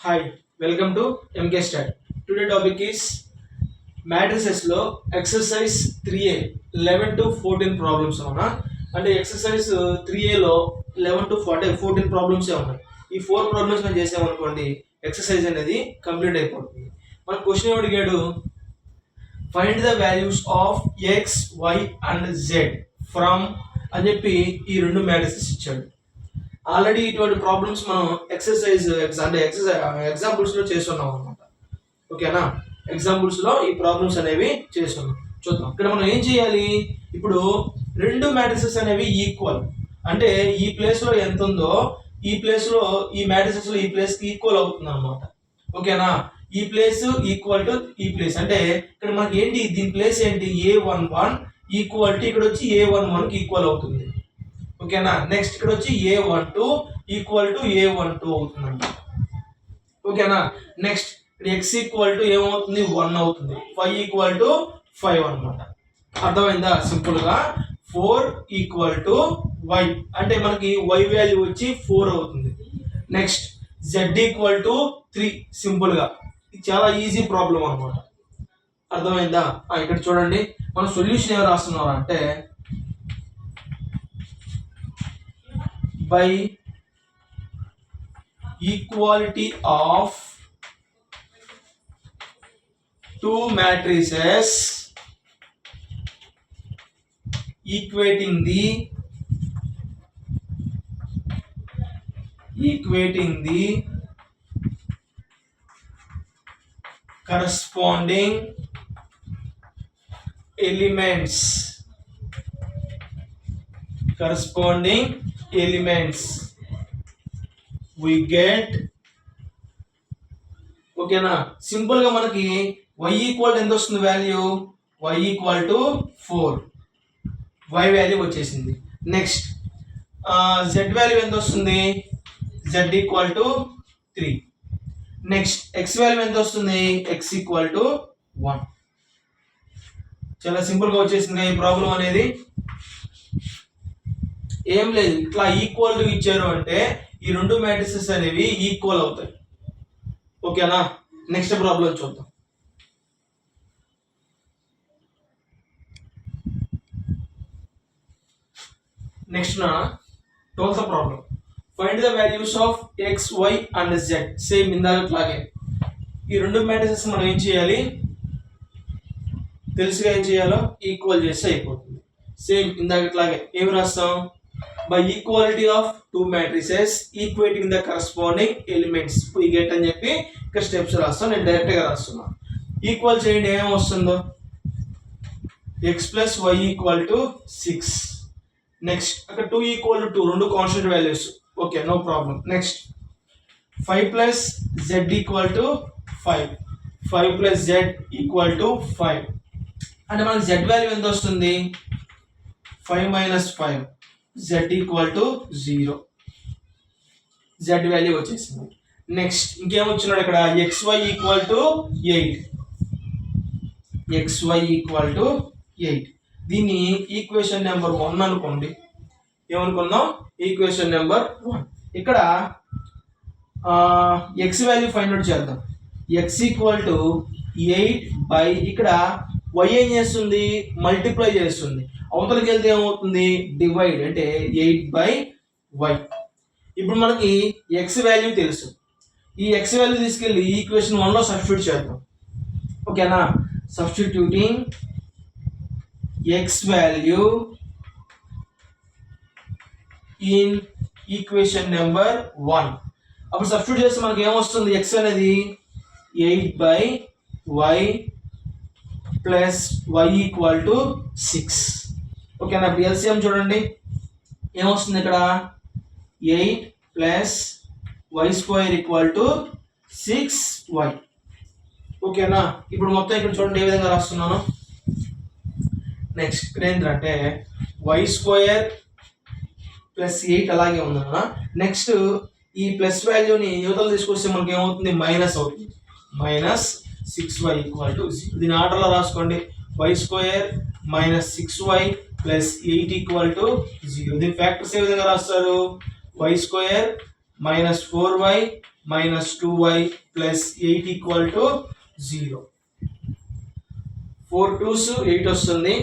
Hi, welcome to MK Stat. Today topic is matrices లో exercise 3A 11 to 14 problems ఉన్నా అంటే exercise 3A లో 11 to 14 problems ఉన్నాయి. ఈ 4 ప్రాబ్లమ్స్ మనం చేసామనుకోండి ఎక్సర్సైజ్ అనేది కంప్లీట్ అయిపోతుంది. మన క్వశ్చన్ అడిగాడు find the values of x y and z from అని చెప్పి ఈ రెండు మ్యాట్రిసెస్ ఇచ్చాడు. ఆల్రెడీ ఇటువంటి ప్రాబ్లమ్స్ మనం ఎగ్జాంపుల్స్ లో చేస్తున్నాం అనమాట. ఓకేనా, ఎగ్జాంపుల్స్ లో ఈ ప్రాబ్లమ్స్ అనేవి చేస్తున్నాం. చూద్దాం ఇక్కడ మనం ఏం చేయాలి. ఇప్పుడు రెండు మ్యాట్రిసెస్ అనేవి ఈక్వల్ అంటే ఈ ప్లేస్ లో ఎంత ఉందో ఈ ప్లేస్ లో ఈ మ్యాట్రిసెస్ లో ఈ ప్లేస్ కి ఈక్వల్ అవుతుంది అనమాట. ఓకేనా, ఈ ప్లేస్ ఈక్వల్ టు ఈ ప్లేస్ అంటే ఇక్కడ మనకి ఏంటి దీని ప్లేస్ ఏంటి A11 ఈక్వల్ టు ఇక్కడ వచ్చి A11 కి ఈక్వల్ అవుతుంది. ఓకేనా, నెక్స్ట్ ఇక్కడ వచ్చి A12 ఈక్వల్ టు A12 అవుతుంది అన్నమాట. ఓకేనా, నెక్స్ట్ x ఈక్వల్ టు ఏమవుతుంది 1 అవుతుంది, 5 ఈక్వల్ టు 5 అన్నమాట. అర్థమైందా? సింపుల్ గా 4 ఈక్వల్ టు y అంటే మనకి y వాల్యూ వచ్చి 4 అవుతుంది. Next z equal to 3 simple గా. ఇది చాలా ఈజీ ప్రాబ్లం అన్నమాట. అర్థమైందా? ఇక్కడ చూడండి మన సొల్యూషన్ ఏం రాస్తున్నారు అంటే by equality of two matrices equating the corresponding elements we get. ఓకేనా, సింపుల్ గా మనకి y ఈక్వల్ ఎంత వస్తుంది value y equal to 4 y value వచ్చేసింది. నెక్స్ట్ z వాల్యూ ఎంత వస్తుంది z equal to 3. Next x value ఎంత వస్తుంది x ఈక్వల్ టు 1. చాలా సింపుల్ గా వచ్చేసింది ఈ ప్రాబ్లం అనేది. ఏం లేదు, ఇట్లా ఈక్వల్ టు ఇచ్చారు అంటే ఈ రెండు మ్యాట్రిసెస్ అనేవి ఈక్వల్ అవుతాయి. ఓకేనా, నెక్స్ట్ ప్రాబ్లం చూద్దాం. నెక్స్ట్ నా 12th problem find the values of x y and z. Same ఇందాకట్లాగే ఈ రెండు మ్యాట్రిసెస్ మనం ఏం చేయాలి తెలుసుగా, ఏం చేయాలో ఈక్వల్ చేస్తే అయిపోతుంది. సేమ్ ఇందాకట్లాగే ఏమి రాస్తాం by equality of two matrices equating the corresponding elements we get అని చెప్పి ఇక్కడ స్టెప్స్ రాస్తాం. నేను డైరెక్ట్ గా రాస్తున్నా. ఈక్వల్ చేయండి ఏం వస్తుందో x plus y equal to 6. Next అక్కడ 2 ఈక్వల్ టు 2 రెండు constant values. Okay, no problem. Next 5 plus z equal to 5 plus z equal to 5 అంటే మనకి z వాల్యూ ఎంత వస్తుంది 5 minus 5 z equal to 0. z value వచ్చేసింది. నెక్స్ట్ ఇంకేమొచ్చినాడు ఇక్కడ xy equal to 8. దీన్ని ఈక్వేషన్ నెంబర్ 1 అనుకోండి. ఏమనుకుందాం ఈక్వేషన్ నెంబర్ 1. ఇక్కడ x వాల్యూ ఫైండ్ అవుట్ చేద్దాం. x ఈక్వల్ టు 8 బై ఇక్కడ y ఏం చేస్తుంది మల్టిప్లై చేస్తుంది, అవతలకి వెళ్తే ఏమవుతుంది డివైడ్ అంటే 8/y. ఇప్పుడు మనకి x వాల్యూ తెలుసు, ఈ x వాల్యూ తీసుకెళ్ళి ఈక్వేషన్ 1 లో సబ్స్టిట్యూట్ చేద్దాం. ఓకేనా, substituting x value in equation number 1. అప్పుడు సబ్స్టిట్యూట్ చేస్తే మనకి ఏమొస్తుంది x అనేది 8/y plus y equal to 6. ఓకేనా, ఇప్పుడు ఎల్సిఎం చూడండి ఏమొస్తుంది ఇక్కడ 8 plus y square equal to 6y. ఓకేనా, ఇప్పుడు మొత్తం ఇక్కడ చూడండి ఏ విధంగా రాస్తున్నాను. నెక్స్ట్ ఇక్కడ ఏంటంటే వై స్క్వేర్ ప్లస్ 8 అలాగే ఉందన్న. నెక్స్ట్ ఈ ప్లస్ వాల్యూని యువతలు తీసుకొస్తే మనకి ఏమవుతుంది మైనస్ అవుతుంది, మైనస్ 6y ఈక్వల్ టు 0. దీని ఆర్డర్లో రాసుకోండి y square minus 6y plus 8 equal to 0. దీని ఫ్యాక్టర్స్ ఏ విధంగా రాస్తారు y square minus 4y minus 2y plus 8 equal to 0. 4 2s 8 వస్తుంది,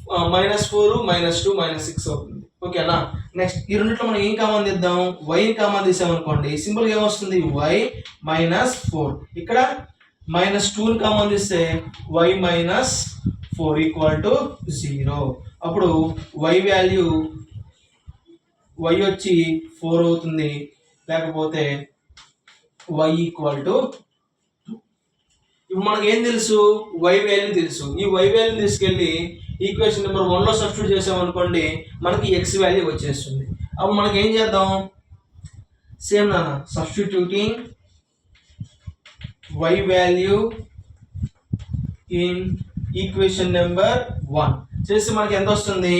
-4 -2 -6 అవుతుంది. ఓకేనా. నెక్స్ట్ ఈ రెండిట్లో మనం ఏం కామన్ తీద్దాం, y కామన్ తీసామనుకోండి సింపుల్ గా ఏమొస్తుంది y -4. ఇక్కడ -2 కామన్ తీస్తే y -4 ఈక్వల్ టు 0. అప్పుడు y వాల్యూ y వచ్చి 4 అవుతుంది, లేకపోతే y ఈక్వల్ టు. ఇప్పుడు మనకి ఏం తెలుసు, y వాల్యూ తెలుసు. ఈ y వాల్యూ తీసుకెళ్ళి ఈక్వేషన్ నెంబర్ 1 లో సబ్స్టిట్యూట్ చేసామనుకోండి మనకి x వాల్యూ వచ్చేస్తుంది. అప్పుడు మనకి ఏం చేద్దాం, సేమ్ నాన్న substituting y value in equation number 1 చేస్తే మనకి ఎంత వస్తుంది,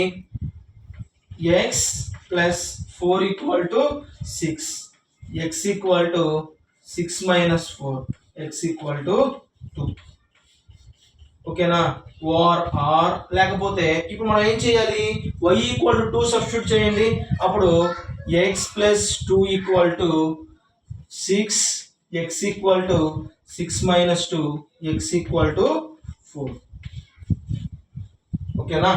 x plus 4 equal to 6, x equal to 6 minus 4, x equal to 2. ఓకేనా. ఆర్ లేకపోతే ఇప్పుడు మనం ఏం చేయాలి, y ఈక్వల్ టు 2 సబ్స్టిట్యూట్ చేయండి. అప్పుడు x plus 2 equal to 6, x equal to 6 minus 2, x equal to 4. ఓకేనా.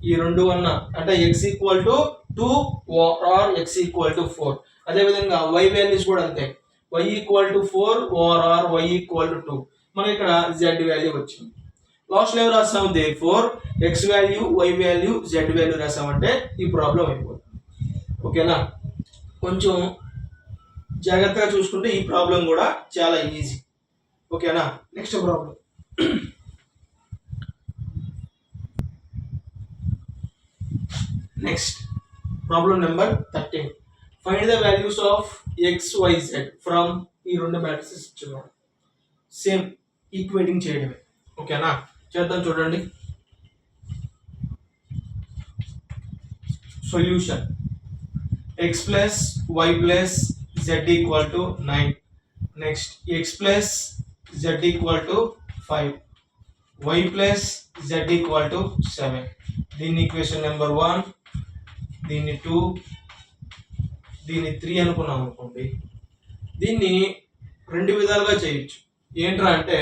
ఈ రెండు అన్న అంటే x equal to 2 or x equal to 4. అదేవిధంగా y వాల్యూస్ కూడా అంతే, y equal to 4 or y equal to 2. మనకి ఇక్కడ z వాల్యూ వచ్చింది. లాస్ట్ లెవెల్ రాస్తాము, therefore x value y value z value రాసామంటే ఈ ప్రాబ్లం అయిపోతుంది. ఓకేనా. కొంచెం జాగ్రత్తగా చూసుకుంటే ఈ ప్రాబ్లం కూడా చాలా ఈజీ. ఓకేనా. Next problem, next problem number 13. Find the values of x y z from ఈ రెండు మ్యాట్రిసెస్ ఇచ్చున్నాడు. సేమ్ ఈక్వేటింగ్ చేయడమే. ఓకేనా. చేద్దాం చూడండి. Solution x plus y plus z equal to 9. Next x plus z equal to 5, y plus z equal to 7. దీన్ని equation number 1, దీన్ని 2, దీన్ని 3 అనుకున్నాం అనుకోండి. దీన్ని రెండు విధాలుగా చేయొచ్చు. ఏంట్రా అంటే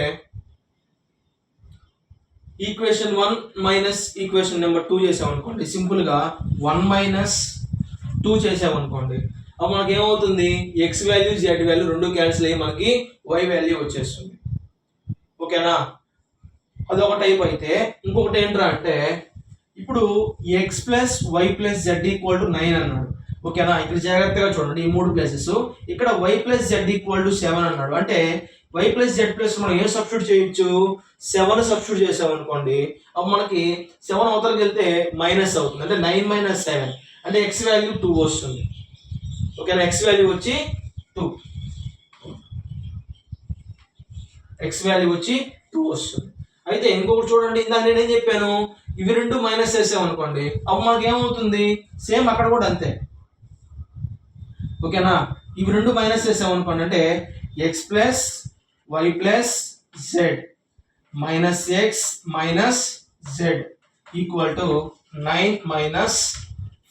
ఈక్వేషన్ 1 మైనస్ ఈక్వేషన్ నెంబర్ 2 చేసామనుకోండి, సింపుల్గా 1 మైనస్ 2 చేసామనుకోండి, అప్పుడు మనకి ఏమవుతుంది, ఎక్స్ వాల్యూ జెడ్ వాల్యూ రెండు క్యాన్సిల్ అయ్యి మనకి వై వాల్యూ వచ్చేస్తుంది. ఓకేనా. అదొక టైప్ అయితే ఇంకొకటి ఏంట్రా అంటే ఇప్పుడు x plus y plus z equal to 9 అన్నాడు. ఓకేనా. ఇక్కడ జాగ్రత్తగా చూడండి ఈ మూడు ప్లేసెస్. ఇక్కడ y plus z equal to 7 అన్నాడు. అంటే వై ప్లస్ జెడ్ ప్లస్ మనం ఏం సబ్స్టిట్యూట్ చేయొచ్చు, 7 సబ్స్టిట్యూట్ చేసామనుకోండి, అప్పుడు మనకి 7 అవతలకి వెళ్తే మైనస్ అవుతుంది. అంటే 9 మైనస్ 7 అంటే ఎక్స్ వాల్యూ 2 వస్తుంది. ఓకేనా. ఎక్స్ వాల్యూ వచ్చి 2, ఎక్స్ వాల్యూ వచ్చి 2 వస్తుంది. అయితే ఇంకొకటి చూడండి, ఇందాక నేనేం చెప్పాను, ఇవి రెండు మైనస్ చేసామనుకోండి, అప్పుడు మనకి ఏమవుతుంది, సేమ్ అక్కడ కూడా అంతే. ఓకేనా. ఇవి రెండు మైనస్ చేసామనుకోండి, అంటే x plus y plus z minus x minus z equal to 9 minus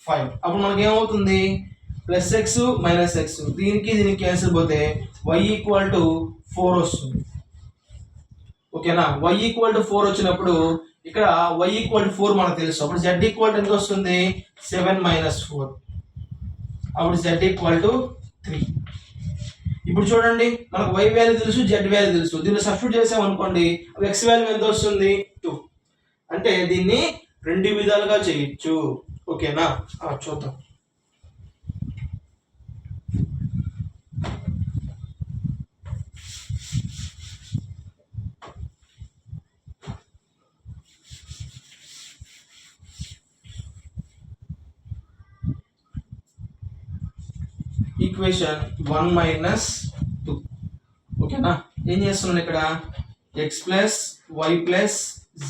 5. అప్పుడు మనకి ఏమవుతుంది, ప్లస్ ఎక్స్ మైనస్ ఎక్స్, దీనికి దీనికి క్యాన్సిల్ పోతే వై ఈక్వల్ టు 4 వస్తుంది. ఓకేనా. వై ఈక్వల్ టు 4 వచ్చినప్పుడు ఇక్కడ వై ఈక్వల్ టు 4 మనకు తెలుసు. అప్పుడు జెడ్ ఈక్వల్ టు ఎంత వస్తుంది, 7 మైనస్ 4. అప్పుడు జెడ్ ఈక్వల్ టు 3. ఇప్పుడు చూడండి మనకు వై వాల్యూ తెలుసు, జెడ్ వాల్యూ తెలుసు. దీన్ని సబ్స్టిట్యూట్ చేసాం అనుకోండి, ఎక్స్ వాల్యూ ఎంత వస్తుంది, 2. అంటే దీన్ని రెండు విధాలుగా చేయొచ్చు. ఓకేనా. చూద్దాం. Equation 1 minus 2. ఓకేనా. ఏం చేస్తున్నాను ఇక్కడ, x plus y plus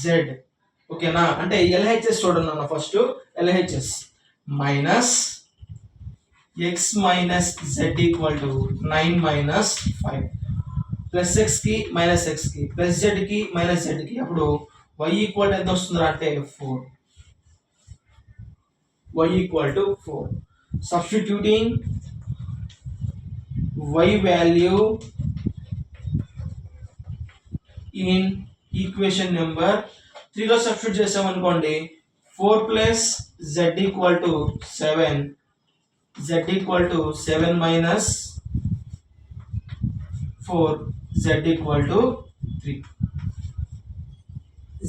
z. ఓకేనా. అంటే ఎల్హెచ్ఎస్ చూడండి అన్న, first LHS minus x minus z equal to 9 minus 5 plus x కి మైనస్ ఎక్స్ కి ప్లస్ జెడ్ కి మైనస్ జెడ్ కి. అప్పుడు వై ఈక్వల్ ఎంత వస్తుందా అంటే 4. Y equal to 4. Substituting y value in equation number 3లో సబ్స్టిట్యూట్ చేసాం అనుకోండి 4 plus z equal to 7, z equal to 7 minus 4, z equal to 3,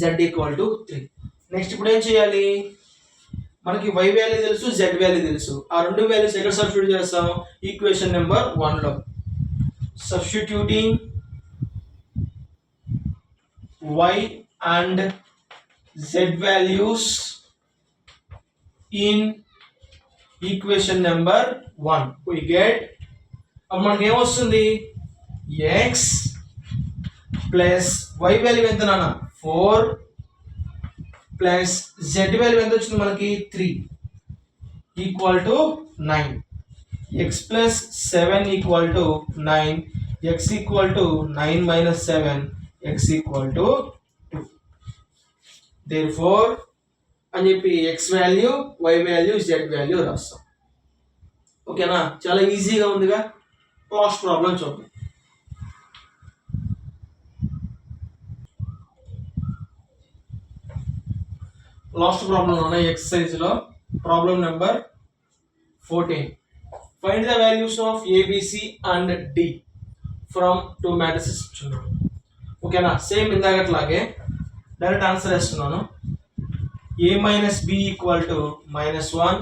z equal to 3. Next ఇప్పుడు ఏం చేయాలి, మనకి y వాల్యూ తెలుసు, z వాల్యూ తెలుసు. ఆ రెండు వాల్యూస్ ఎక్కడ సబ్స్టిట్యూట్ చేస్తాం, ఈక్వేషన్ నెంబర్ 1లో. Substituting y and z values in equation number 1 we get అప్పుడు మనకి ఏమొస్తుంది x ప్లస్ y వాల్యూ ఎంత నాన్న 4 ప్లస్ z వాల్యూ ఎంత వచ్చింది మనకి 3 equal to 9. x plus 7 equal to 9, x equal to 9 minus 7, x equal to 2. therefore అని చెప్పి x value, y value, z value రాస్తాం. ఓకేనా, చాలా ఈజీగా ఉందిగా. లాస్ట్ ప్రాబ్లం చూద్దాం. లాస్ట్ ప్రాబ్లం ఉన్నాయి ఎక్సర్సైజ్ లో. Problem number 14. Find the values of a b c and d from 2 matrices ఇచ్చున్నాను. ఓకేనా, సేమ్ ఇందాకట్లాగే డైరెక్ట్ ఆన్సర్ వేస్తున్నాను. a minus b equal to -1,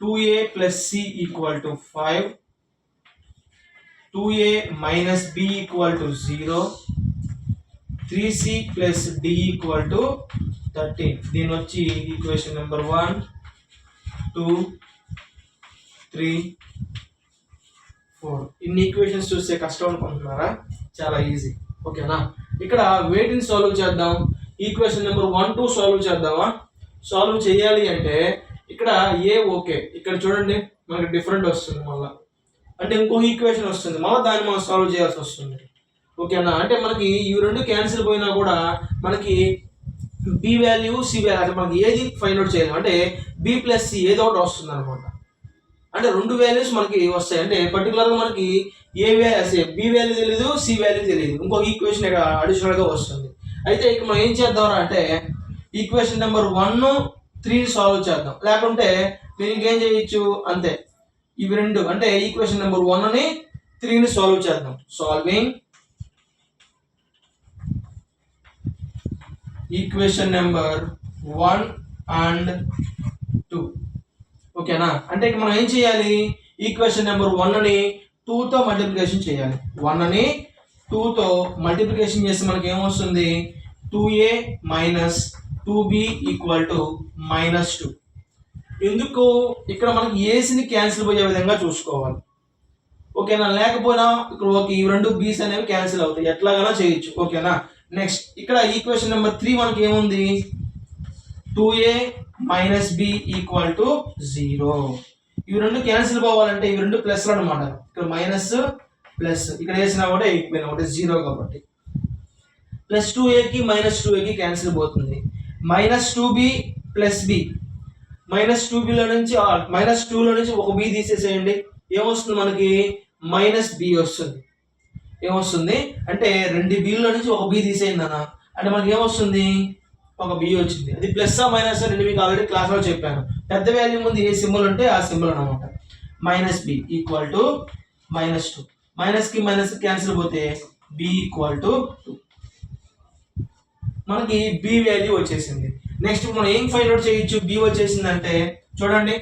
2a plus c equal to 5, 2a minus b equal to 0, 3c plus d equal to 13. దీని వచ్చి equation number 1, 2, 3, 4. ఇన్ని equations చూస్తే కష్టం అనుకుంటున్నారా? చాలా ఈజీ. ఓకేనా, ఇక్కడ వేటిని సాల్వ్ చేద్దాం. ఈక్వేషన్ నెంబర్ 1, 2 సాల్వ్ చేద్దామా? సాల్వ్ చేయాలి అంటే ఇక్కడ ఏ ఓకే, ఇక్కడ చూడండి మనకి డిఫరెంట్ వస్తుంది, మళ్ళీ అంటే ఇంకో ఈక్వేషన్ వస్తుంది, మళ్ళీ దాన్ని మనం సాల్వ్ చేయాల్సి వస్తుంది. ఓకేనా, అంటే మనకి ఈ రెండు క్యాన్సిల్ పోయినా కూడా మనకి బి వాల్యూ, సి వాల్యూ, అంటే మనకి ఏది ఫైండ్ అవుట్ చేయాలి అంటే బి ప్లస్ సి ఏదో ఒకటి వస్తుంది అనమాట. అంటే రెండు వాల్యూస్ మనకి వస్తాయి. అంటే పర్టికులర్గా మనకి ఏ వాల్యూ, బి వాల్యూ తెలియదు, సి వాల్యూ తెలియదు, ఇంకొక ఈక్వేషన్ ఇక్కడ అడిషనల్గా వస్తుంది. అయితే ఇక్కడ మనం ఏం చేద్దాం అంటే ఈక్వేషన్ నెంబర్ 1, 3 సాల్వ్ చేద్దాం. లేకుంటే మీరు ఇంకేం చేయొచ్చు అంతే, ఇవి రెండు అంటే ఈక్వేషన్ నెంబర్ 1ని 3ని సాల్వ్ చేద్దాం. Solving equation number 1 and 2. ఓకేనా, అంటే మనం ఏం చేయాలి, ఈక్వేషన్ నెంబర్ 1ని 2తో మల్టిప్లికేషన్ చేయాలి. 1ని 2తో మల్టిప్లికేషన్ చేస్తే మనకి ఏమొస్తుంది, 2a minus 2b equal to -2. ఎందుకు ఇక్కడ మనకి ఏసీని క్యాన్సిల్ పోయే విధంగా చూసుకోవాలి. ఓకేనా, లేకపోయినా ఇక్కడ ఓకే ఈ రెండు బీస్ అనేవి క్యాన్సిల్ అవుతాయి, ఎట్లాగైనా చేయొచ్చు. ఓకేనా, నెక్స్ట్ ఇక్కడ ఈక్వేషన్ నెంబర్ 3 మనకి ఏముంది, 2a minus b equal to 0. ఇవి రెండు క్యాన్సిల్ పోవాలంటే ఇవి రెండు ప్లస్లు అనమాట. ఇక్కడ మైనస్ ప్లస్ ఇక్కడ వేసినా కూడా ఈక్వల్ ఒకటి 0 కాబట్టి ప్లస్ 2aకి మైనస్ 2aకి క్యాన్సిల్ పోతుంది. -2b ప్లస్ b, -2bలో నుంచి -2లో నుంచి ఒక b తీసేసేయండి, ఏమొస్తుంది మనకి -b వస్తుంది. ఏమొస్తుంది అంటే 2 bలో నుంచి ఒక b తీసేయండి అన్న, అంటే మనకి ఏమొస్తుంది ఒక b వచ్చింది. అది ప్లస్ మైనస్ రెండు మీకు ఆల్రెడీ క్లాస్లో చెప్పాను. పెద్ద వాల్యూ ముందు ఏ సింబల్ ఉంటే ఆ సింబల్ అనమాట. -b ఈక్వల్ టు -2, మైనస్కి మైనస్ క్యాన్సిల్ పోతే b ఈక్వల్ టు 2. మనకి b వాల్యూ వచ్చేసింది. నెక్స్ట్ మనం ఏం ఫైండ్ అవుట్ చేయొచ్చు, b వచ్చేసిందంటే చూడండి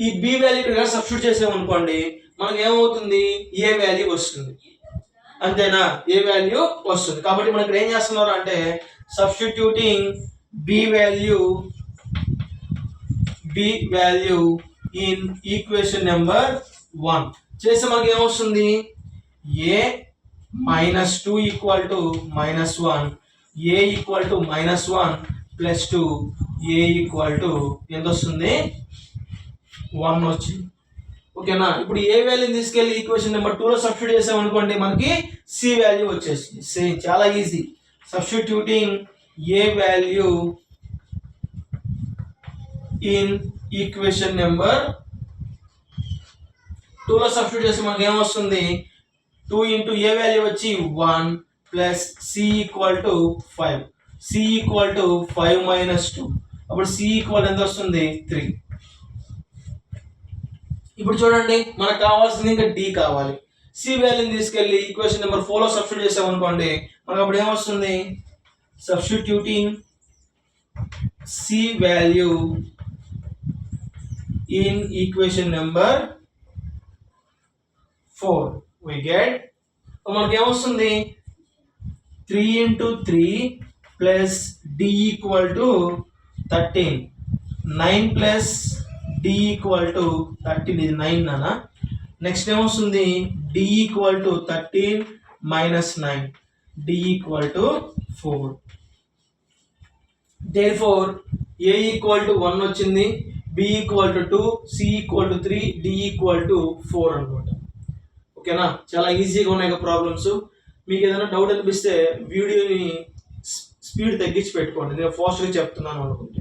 ఈ b వాల్యూ ఇక్కడ సబ్స్టిట్యూట్ చేసామనుకోండి మనకి ఏమవుతుంది, ఏ వాల్యూ వస్తుంది. అంతేనా, ఏ వాల్యూ వస్తుంది. కాబట్టి మనం ఇక్కడ ఏం చేస్తున్నారు అంటే substituting b value in equation number 1 చేస్తే మనకి ఏమొస్తుంది, a -2 equal to -1, a equal to -1 plus 2, a equal to ఎంత వస్తుంది 1 వచ్చింది. ఓకేనా, ఇప్పుడు ఏ వాల్యూని తీసుకెళ్ళి ఈక్వేషన్ నెంబర్ 2లో సబ్స్టిట్యూట్ చేసాం అనుకోండి మనకి సి వాల్యూ వచ్చేస్తుంది. సేమ్ చాలా easy. Substituting a value in equation number 2లో సబ్స్టిట్యూట్ చేస్తే మనకి ఏమొస్తుంది 2 ఇంటూ ఏ వాల్యూ వచ్చి 1 plus c equal to 5 c equal to 5 minus 2 అప్పుడు సి ఈక్వల్ ఎంత వస్తుంది 3. ఇప్పుడు చూడండి మనకు కావాల్సింది ఇంకా డి కావాలి. సి వాల్యూని తీసుకెళ్ళి ఈక్వేషన్ నెంబర్ 4లో సబ్స్టిట్యూట్ చేసామనుకోండి మనకు అప్పుడు ఏమొస్తుంది substituting c value in equation number 4 we get మనకి ఏమొస్తుంది 3 into 3 plus d equal to 13 9 plus d equal to 13 ఇది 9 నానా నెక్స్ట్ ఏమొస్తుంది d equal to 13 minus 9 d equal to 4 therefore a equal to 1 వచ్చింది b equal to 2 c equal to 3 d equal to 4 అనమాట. ఓకేనా చాలా ఈజీగా ఉన్నాయి ప్రాబ్లమ్స్. మీకు ఏదైనా డౌట్ అనిపిస్తే వీడియోని స్పీడ్ తగ్గించి పెట్టుకోండి, నేను ఫాస్ట్గా చెప్తున్నాను అనుకుంటే.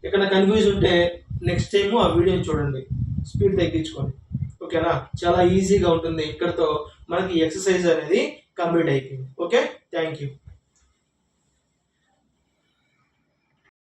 ఇక్కడ కన్ఫ్యూజ్ ఉంటే నెక్స్ట్ టైము ఆ వీడియోని చూడండి, స్పీడ్ తగ్గించుకోండి. ఓకేనా చాలా ఈజీగా ఉంటుంది. ఇక్కడతో మనకి ఎక్సర్సైజ్ అనేది కంప్లీట్ అయిపోయింది. Okay thank you.